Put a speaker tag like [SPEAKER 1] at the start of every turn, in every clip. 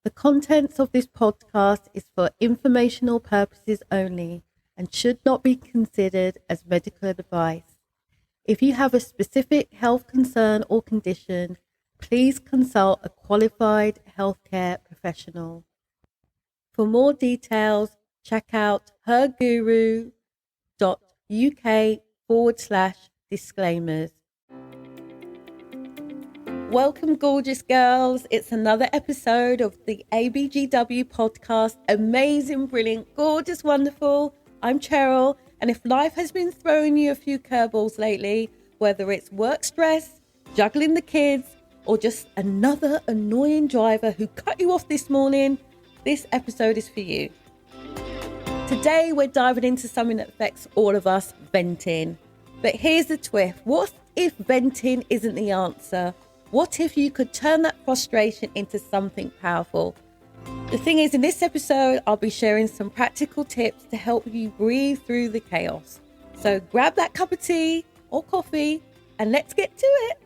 [SPEAKER 1] The contents of this podcast is for informational purposes only and should not be considered as medical advice. If you have a specific health concern or condition, please consult a qualified healthcare professional. For more details, check out herguru.uk/disclaimers. Welcome, gorgeous girls. It's another episode of the ABGW podcast. Amazing, brilliant, gorgeous, wonderful. I'm Cheryl. And if life has been throwing you a few curveballs lately, whether it's work stress, juggling the kids, or just another annoying driver who cut you off this morning, this episode is for you. Today, we're diving into something that affects all of us, venting. But here's the twist. What if venting isn't the answer? What if you could turn that frustration into something powerful? The thing is, in this episode, I'll be sharing some practical tips to help you breathe through the chaos. So grab that cup of tea or coffee and let's get to it.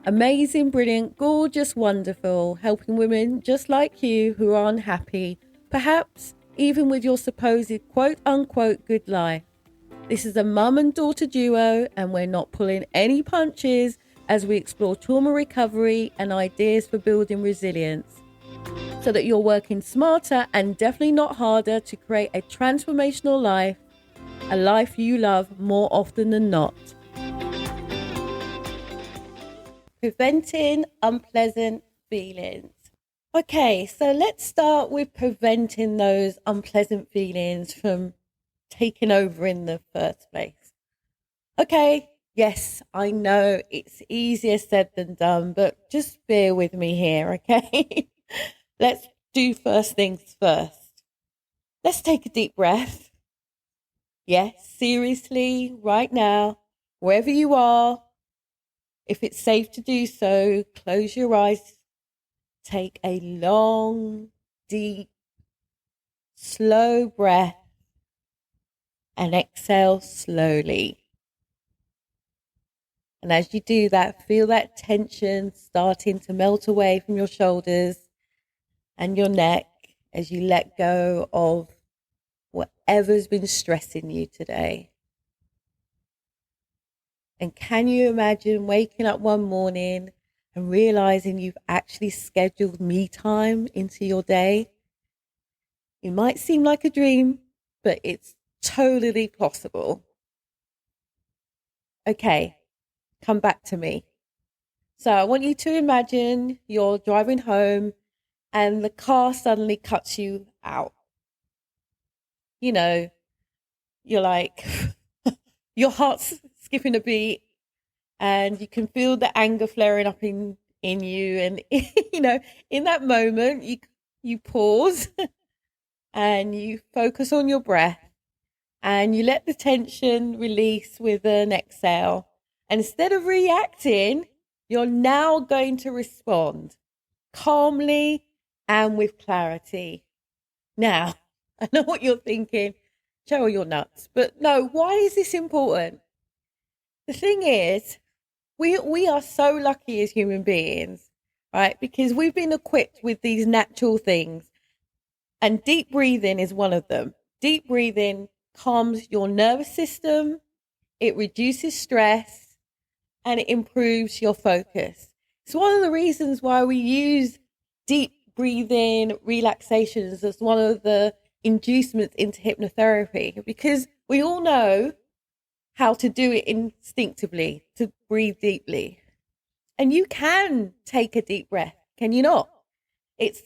[SPEAKER 1] Amazing, brilliant, gorgeous, wonderful, helping women just like you who are unhappy, perhaps even with your supposed quote unquote good life. This is a mum and daughter duo, and we're not pulling any punches as we explore trauma recovery and ideas for building resilience so that you're working smarter and definitely not harder to create a transformational life, a life you love more often than not. Preventing unpleasant feelings. Okay, so let's start with preventing those unpleasant feelings from taking over in the first place. Okay, yes, I know it's easier said than done, but just bear with me here, okay? Let's do first things first. Let's take a deep breath. Yes, seriously, right now, wherever you are, if it's safe to do so, close your eyes, take a long, deep, slow breath, and exhale slowly. And as you do that, feel that tension starting to melt away from your shoulders and your neck as you let go of whatever's been stressing you today. And can you imagine waking up one morning and realizing you've actually scheduled me time into your day? It might seem like a dream, but it's totally possible. Okay, come back to me. So I want you to imagine you're driving home and the car suddenly cuts you out. You know, you're like, your heart's skipping a beat and you can feel the anger flaring up in you. And, you know, in that moment, you pause and you focus on your breath. And you let the tension release with an exhale. And instead of reacting, you're now going to respond calmly and with clarity. Now, I know what you're thinking. Cheryl, you're nuts. But no, why is this important? The thing is, we are so lucky as human beings, right? Because we've been equipped with these natural things. And deep breathing is one of them. Deep breathing calms your nervous system, it reduces stress, and it improves your focus. It's one of the reasons why we use deep breathing relaxations as one of the inducements into hypnotherapy, because we all know how to do it instinctively, to breathe deeply. And you can take a deep breath, can you not? It's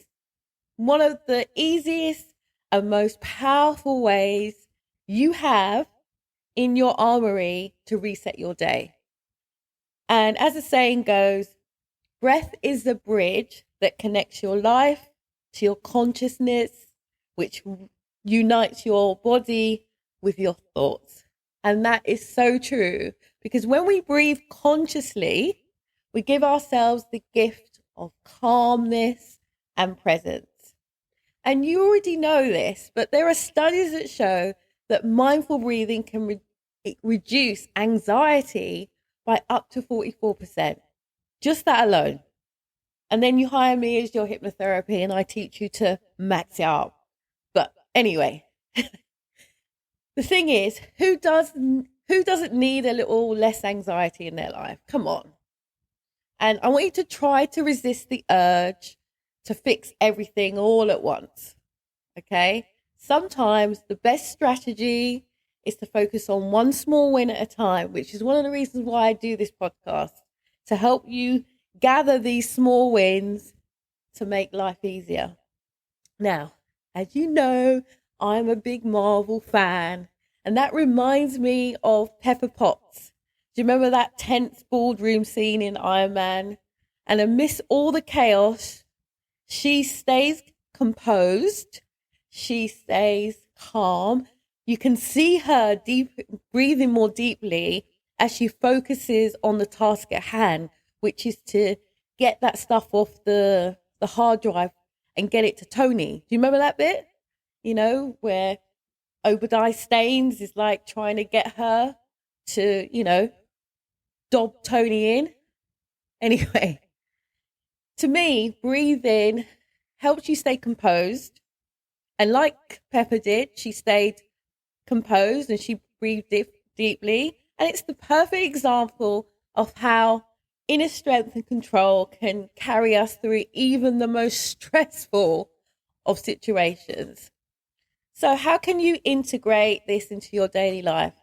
[SPEAKER 1] one of the easiest and most powerful ways you have in your armory to reset your day. And as the saying goes, breath is the bridge that connects your life to your consciousness, which unites your body with your thoughts. And that is so true, because when we breathe consciously, we give ourselves the gift of calmness and presence. And you already know this, but there are studies that show that mindful breathing can reduce anxiety by up to 44%. Just that alone. And then you hire me as your hypnotherapy and I teach you to max it out. But anyway, the thing is, who doesn't need a little less anxiety in their life? Come on. And I want you to try to resist the urge to fix everything all at once. Okay? Sometimes the best strategy is to focus on one small win at a time, which is one of the reasons why I do this podcast, to help you gather these small wins to make life easier. Now, as you know, I'm a big Marvel fan, and that reminds me of Pepper Potts. Do you remember that tense boardroom scene in Iron Man? And amidst all the chaos, she stays composed. She stays calm. You can see her breathing more deeply as she focuses on the task at hand, which is to get that stuff off the hard drive and get it to Tony. Do you remember that bit? You know, where Obadiah Staines is like trying to get her to, dob Tony in. Anyway, to me, breathing helps you stay composed. And like Pepper did, she stayed composed and she breathed deeply. And it's the perfect example of how inner strength and control can carry us through even the most stressful of situations. So how can you integrate this into your daily life?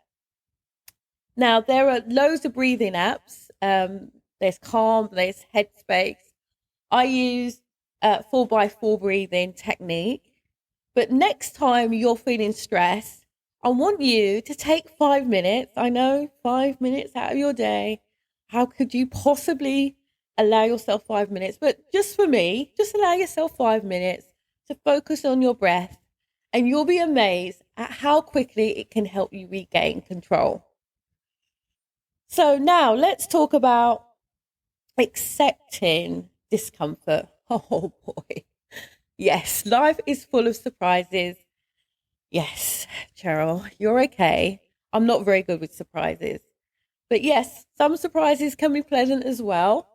[SPEAKER 1] Now, there are loads of breathing apps. There's Calm, there's Headspace. I use 4x4 breathing technique. But next time you're feeling stressed, I want you to take 5 minutes. I know, 5 minutes out of your day. How could you possibly allow yourself 5 minutes? But just for me, just allow yourself 5 minutes to focus on your breath. And you'll be amazed at how quickly it can help you regain control. So now let's talk about accepting discomfort. Oh boy. Yes, life is full of surprises. Yes, Cheryl, you're okay. I'm not very good with surprises. But yes, some surprises can be pleasant as well.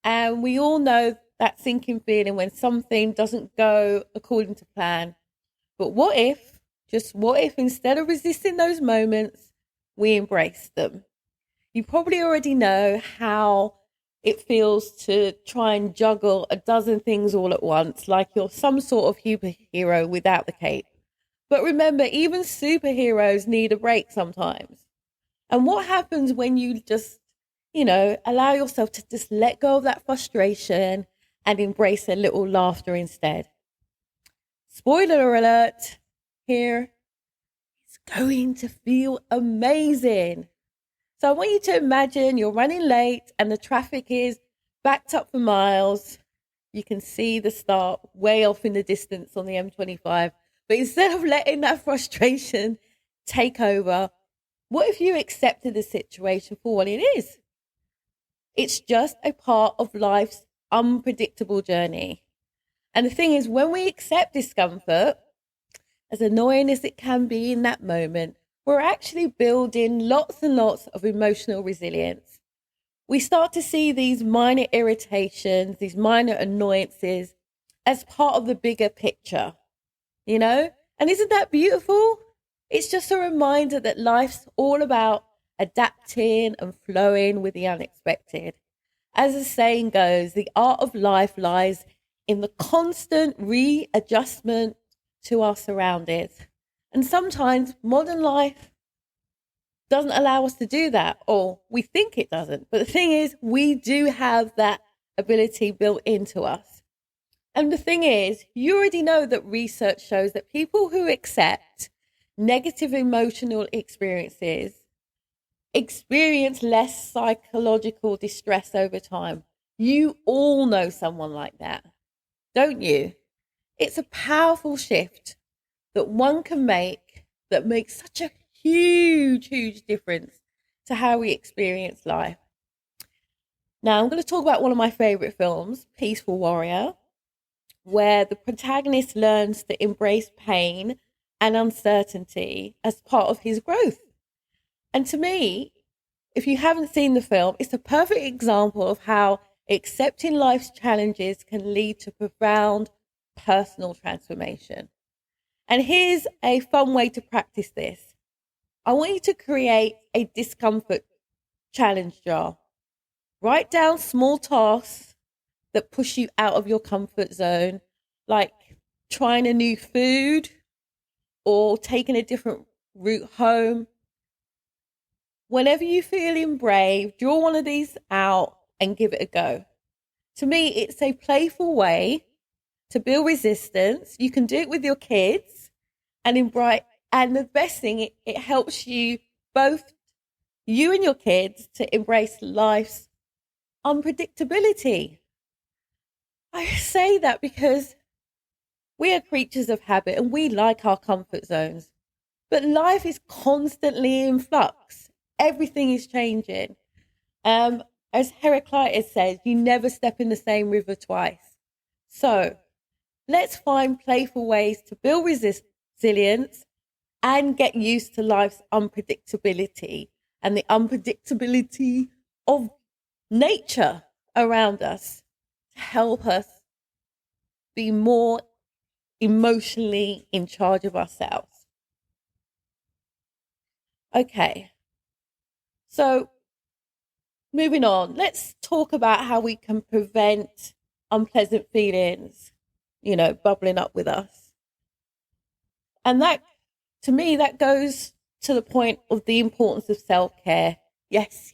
[SPEAKER 1] And we all know that sinking feeling when something doesn't go according to plan. But what if, just what if, instead of resisting those moments, we embrace them? You probably already know how it feels to try and juggle a dozen things all at once, like you're some sort of superhero without the cape. But remember, even superheroes need a break sometimes. And what happens when you just, allow yourself to just let go of that frustration and embrace a little laughter instead? Spoiler alert, here, it's going to feel amazing. So I want you to imagine you're running late and the traffic is backed up for miles. You can see the start way off in the distance on the M25. But instead of letting that frustration take over, what if you accepted the situation for what it is? It's just a part of life's unpredictable journey. And the thing is, when we accept discomfort, as annoying as it can be in that moment, we're actually building lots and lots of emotional resilience. We start to see these minor irritations, these minor annoyances as part of the bigger picture, And isn't that beautiful? It's just a reminder that life's all about adapting and flowing with the unexpected. As the saying goes, the art of life lies in the constant readjustment to our surroundings. And sometimes modern life doesn't allow us to do that, or we think it doesn't. But the thing is, we do have that ability built into us. And the thing is, you already know that research shows that people who accept negative emotional experiences experience less psychological distress over time. You all know someone like that, don't you? It's a powerful shift that one can make that makes such a huge difference to how we experience life. Now, I'm going to talk about one of my favorite films, Peaceful Warrior, where the protagonist learns to embrace pain and uncertainty as part of his growth. And to me, if you haven't seen the film, it's a perfect example of how accepting life's challenges can lead to profound personal transformation. And here's a fun way to practice this. I want you to create a discomfort challenge jar. Write down small tasks that push you out of your comfort zone, like trying a new food or taking a different route home. Whenever you're feeling brave, draw one of these out and give it a go. To me, it's a playful way to build resistance. You can do it with your kids and and the best thing, it helps you, both you and your kids, to embrace life's unpredictability. I say that because we are creatures of habit and we like our comfort zones, but life is constantly in flux. Everything is changing. As Heraclitus says, you never step in the same river twice. So let's find playful ways to build resilience and get used to life's unpredictability and the unpredictability of nature around us to help us be more emotionally in charge of ourselves. Okay, so moving on, let's talk about how we can prevent unpleasant feelings, bubbling up with us. And that, to me, that goes to the point of the importance of self-care. Yes,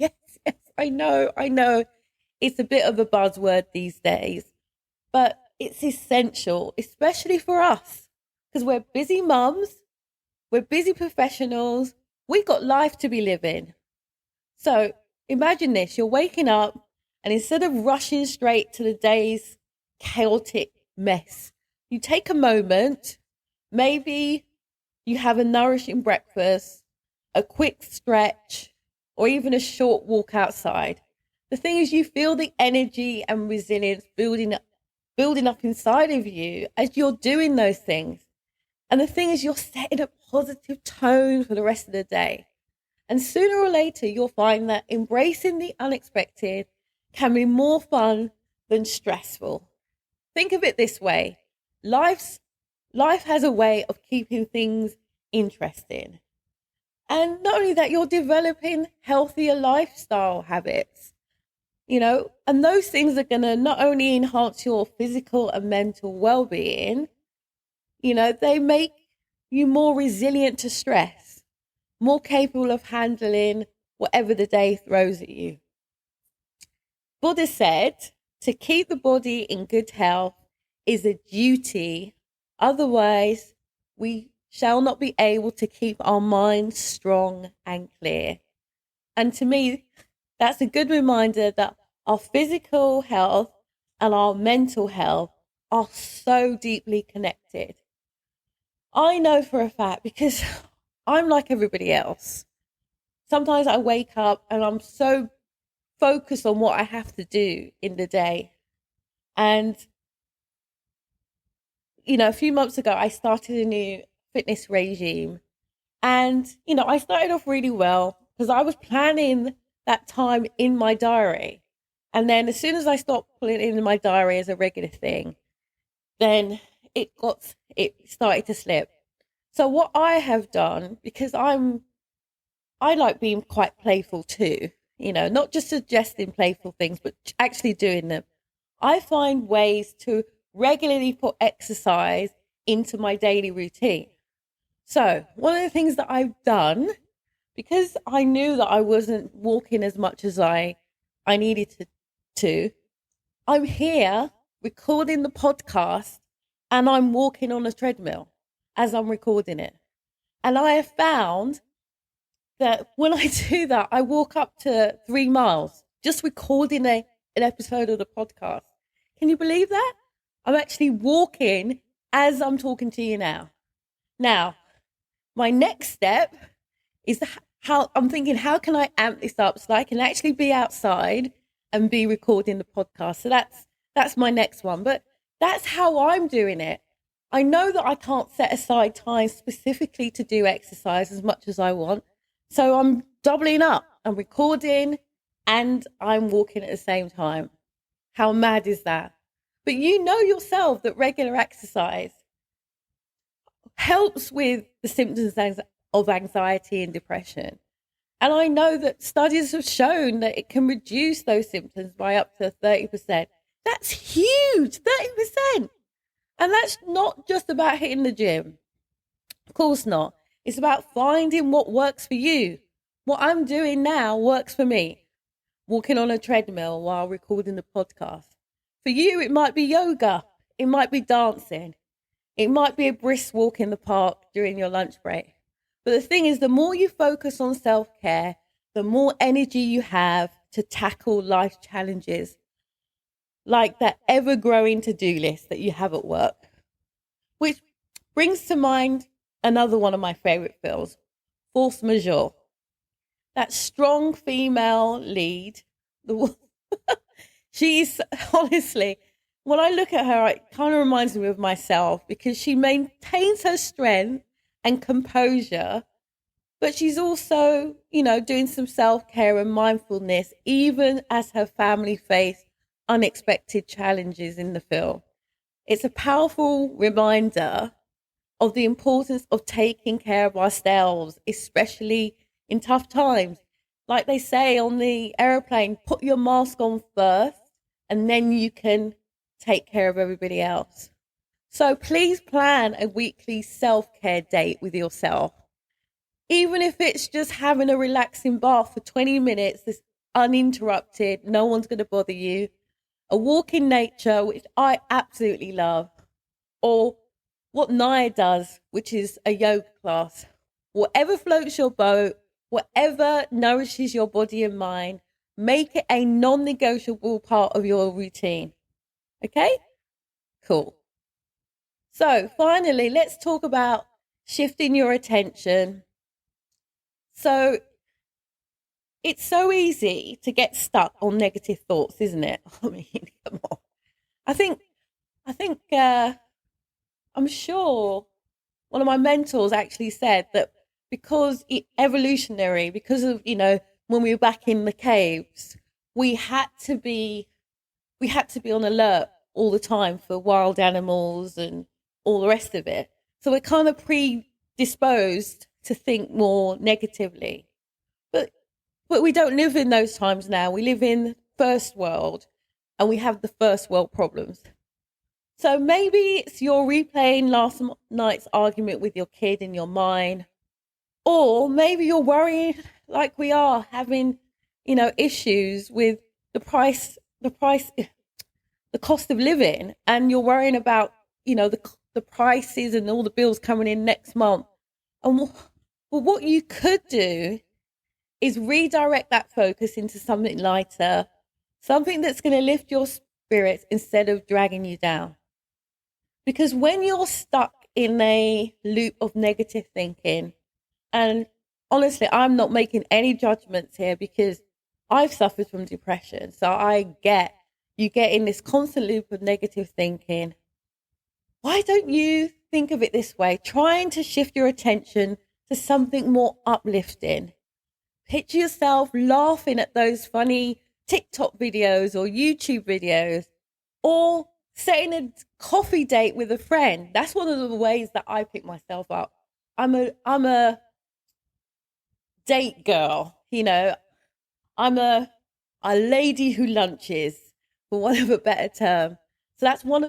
[SPEAKER 1] I know. It's a bit of a buzzword these days, but it's essential, especially for us, because we're busy mums, we're busy professionals, we've got life to be living. So imagine this, you're waking up and instead of rushing straight to the day's chaotic mess, you take a moment, maybe you have a nourishing breakfast, a quick stretch, or even a short walk outside. The thing is, you feel the energy and resilience building up inside of you as you're doing those things. And the thing is, you're setting a positive tone for the rest of the day. And sooner or later, you'll find that embracing the unexpected can be more fun than stressful. Think of it this way. Life has a way of keeping things interesting. And not only that, you're developing healthier lifestyle habits, and those things are going to not only enhance your physical and mental well-being, they make you more resilient to stress, more capable of handling whatever the day throws at you. Buddha said, to keep the body in good health is a duty. Otherwise, we shall not be able to keep our minds strong and clear. And to me, that's a good reminder that our physical health and our mental health are so deeply connected. I know for a fact, because I'm like everybody else. Sometimes I wake up and I'm so focused on what I have to do in the day. And, a few months ago, I started a new fitness regime. And, I started off really well because I was planning that time in my diary. And then as soon as I stopped putting it in my diary as a regular thing, then it started to slip. So what I have done, because I like being quite playful too, not just suggesting playful things, but actually doing them. I find ways to regularly put exercise into my daily routine. So one of the things that I've done, because I knew that I wasn't walking as much as I needed to, I'm here recording the podcast and I'm walking on a treadmill as I'm recording it. And I have found that when I do that, I walk up to 3 miles just recording an episode of the podcast. Can you believe that? I'm actually walking as I'm talking to you now. Now, my next step is how can I amp this up so that I can actually be outside and be recording the podcast? So that's my next one. But that's how I'm doing it. I know that I can't set aside time specifically to do exercise as much as I want. So I'm doubling up. I'm recording and I'm walking at the same time. How mad is that? But you know yourself that regular exercise helps with the symptoms of anxiety and depression. And I know that studies have shown that it can reduce those symptoms by up to 30%. That's huge, 30%. And that's not just about hitting the gym. Of course not. It's about finding what works for you. What I'm doing now works for me. Walking on a treadmill while recording the podcast. For you, it might be yoga. It might be dancing. It might be a brisk walk in the park during your lunch break. But the thing is, the more you focus on self-care, the more energy you have to tackle life challenges, like that ever-growing to-do list that you have at work. Which brings to mind another one of my favorite films, Force Majeure. That strong female lead, she's honestly, when I look at her, it kind of reminds me of myself because she maintains her strength and composure, but she's also, doing some self-care and mindfulness, even as her family face unexpected challenges in the film. It's a powerful reminder of the importance of taking care of ourselves, especially in tough times. Like they say on the airplane, put your mask on first and then you can take care of everybody else. So please plan a weekly self-care date with yourself. Even if it's just having a relaxing bath for 20 minutes, that's uninterrupted, no one's going to bother you. A walk in nature, which I absolutely love. Or what Naya does, which is a yoga class. Whatever floats your boat, whatever nourishes your body and mind, make it a non-negotiable part of your routine. Okay? Cool. So finally, let's talk about shifting your attention. So it's so easy to get stuck on negative thoughts, isn't it? I mean, come on. I think, I'm sure one of my mentors actually said that because evolutionary, because of, when we were back in the caves, we had to be on alert all the time for wild animals and all the rest of it. So we're kind of predisposed to think more negatively. But we don't live in those times now. We live in first world and we have the first world problems. So maybe it's you're replaying last night's argument with your kid in your mind, or maybe you're worrying like we are having, issues with the cost of living, and you're worrying about, the prices and all the bills coming in next month. And well, what you could do is redirect that focus into something lighter, something that's going to lift your spirits instead of dragging you down. Because when you're stuck in a loop of negative thinking, and honestly, I'm not making any judgments here because I've suffered from depression. So you get in this constant loop of negative thinking. Why don't you think of it this way? Trying to shift your attention to something more uplifting. Picture yourself laughing at those funny TikTok videos or YouTube videos, or setting a coffee date with a friend. That's one of the ways that I pick myself up. I'm a date girl, I'm a lady who lunches, for want of a better term. So that's one